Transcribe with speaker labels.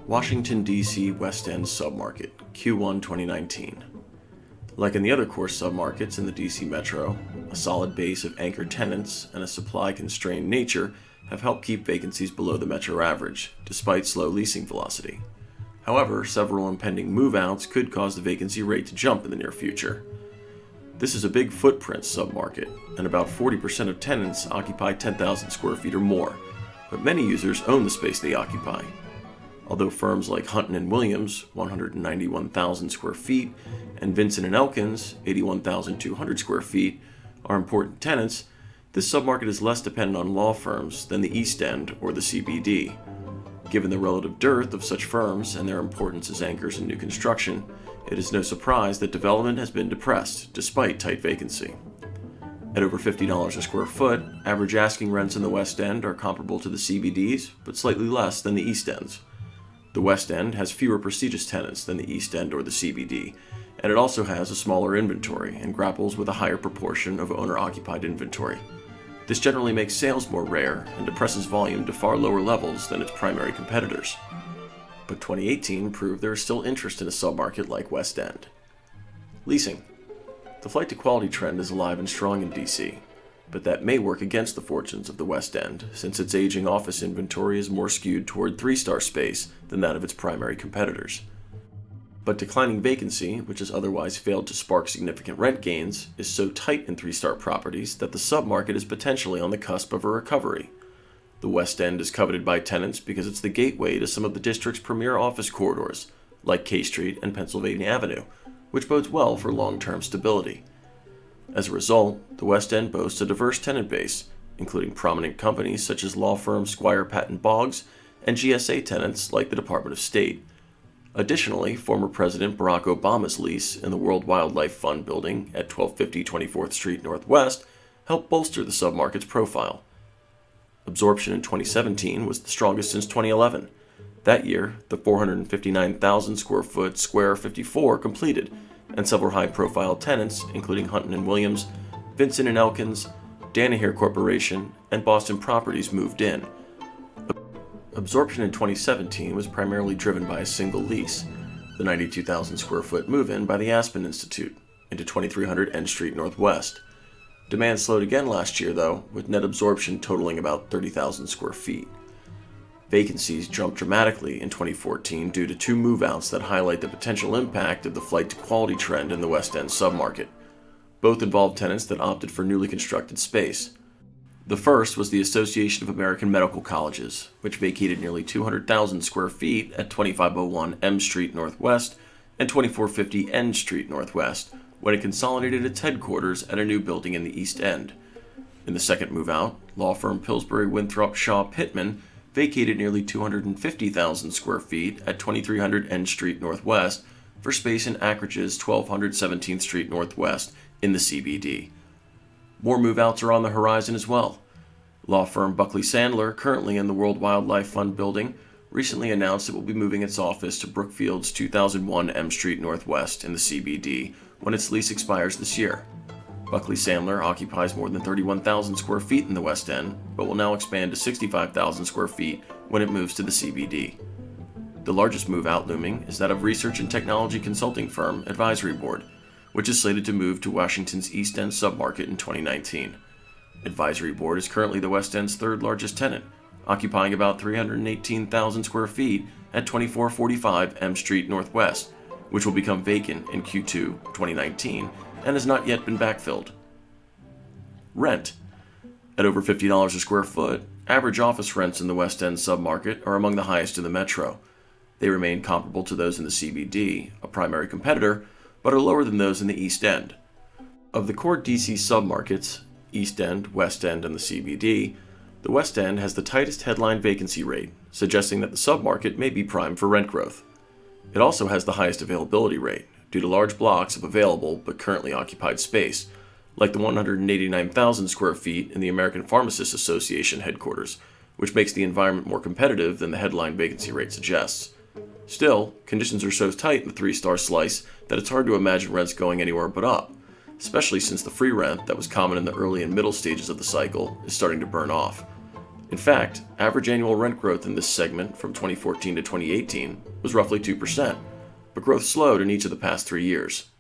Speaker 1: Washington, D.C. West End Submarket, Q1 2019. Like in the other core submarkets in the D.C. metro, a solid base of anchor tenants and a supply-constrained nature have helped keep vacancies below the metro average, despite slow leasing velocity. However, several impending move-outs could cause the vacancy rate to jump in the near future. This is a big footprint submarket, and about 40% of tenants occupy 10,000 square feet or more, but many users own the space they occupy. Although firms like Hunton Williams, 191,000 square feet, and Vinson Elkins, 81,200 square feet, are important tenants, this submarket is less dependent on law firms than the East End or the CBD. Given the relative dearth of such firms and their importance as anchors in new construction, it is no surprise that development has been depressed despite tight vacancy. At over $50 a square foot, average asking rents in the West End are comparable to the CBDs, but slightly less than the East Ends. The West End has fewer prestigious tenants than the East End or the CBD, and it also has a smaller inventory and grapples with a higher proportion of owner-occupied inventory. This generally makes sales more rare and depresses volume to far lower levels than its primary competitors. But 2018 proved there is still interest in a submarket like West End. Leasing. The flight to quality trend is alive and strong in DC, but that may work against the fortunes of the West End, since its aging office inventory is more skewed toward 3-star space than that of its primary competitors. But declining vacancy, which has otherwise failed to spark significant rent gains, is so tight in 3-star properties that the submarket is potentially on the cusp of a recovery. The West End is coveted by tenants because it's the gateway to some of the district's premier office corridors, like K Street and Pennsylvania Avenue, which bodes well for long-term stability. As a result, the West End boasts a diverse tenant base, including prominent companies such as law firm Squire Patton Boggs and GSA tenants like the Department of State. Additionally, former President Barack Obama's lease in the World Wildlife Fund building at 1250 24th Street Northwest helped bolster the submarket's profile. Absorption in 2017 was the strongest since 2011. That year, the 459,000 square foot Square 54 completed, and several high-profile tenants, including Hunton Williams, Vinson Elkins, Danaher Corporation, and Boston Properties moved in. Absorption in 2017 was primarily driven by a single lease, the 92,000 square foot move-in by the Aspen Institute into 2300 N Street Northwest. Demand slowed again last year, though, with net absorption totaling about 30,000 square feet. Vacancies jumped dramatically in 2014 due to 2 move-outs that highlight the potential impact of the flight to quality trend in the West End submarket. Both involved tenants that opted for newly constructed space. The first was the Association of American Medical Colleges, which vacated nearly 200,000 square feet at 2501 M Street Northwest and 2450 N Street Northwest when it consolidated its headquarters at a new building in the East End. In the second move-out, law firm Pillsbury Winthrop Shaw Pittman vacated nearly 250,000 square feet at 2300 N Street Northwest for space in Anchorage's 1200 17th Street Northwest in the CBD. More move-outs are on the horizon as well. Law firm Buckley Sandler, currently in the World Wildlife Fund building, recently announced it will be moving its office to Brookfield's 2001 M Street Northwest in the CBD when its lease expires this year. Buckley Sandler occupies more than 31,000 square feet in the West End, but will now expand to 65,000 square feet when it moves to the CBD. The largest move-out looming is that of research and technology consulting firm Advisory Board, which is slated to move to Washington's East End submarket in 2019. Advisory Board is currently the West End's third largest tenant, occupying about 318,000 square feet at 2445 M Street Northwest, which will become vacant in Q2 2019 and has not yet been backfilled. Rent. At over $50 a square foot, average office rents in the West End submarket are among the highest in the metro. They remain comparable to those in the CBD, a primary competitor, but are lower than those in the East End. Of the core DC submarkets, East End, West End, and the CBD, the West End has the tightest headline vacancy rate, suggesting that the submarket may be primed for rent growth. It also has the highest availability rate, due to large blocks of available but currently occupied space, like the 189,000 square feet in the American Pharmacists Association headquarters, which makes the environment more competitive than the headline vacancy rate suggests. Still, conditions are so tight in the 3-star slice that it's hard to imagine rents going anywhere but up, especially since the free rent that was common in the early and middle stages of the cycle is starting to burn off. In fact, average annual rent growth in this segment from 2014 to 2018 was roughly 2%, but growth slowed in each of the past 3 years.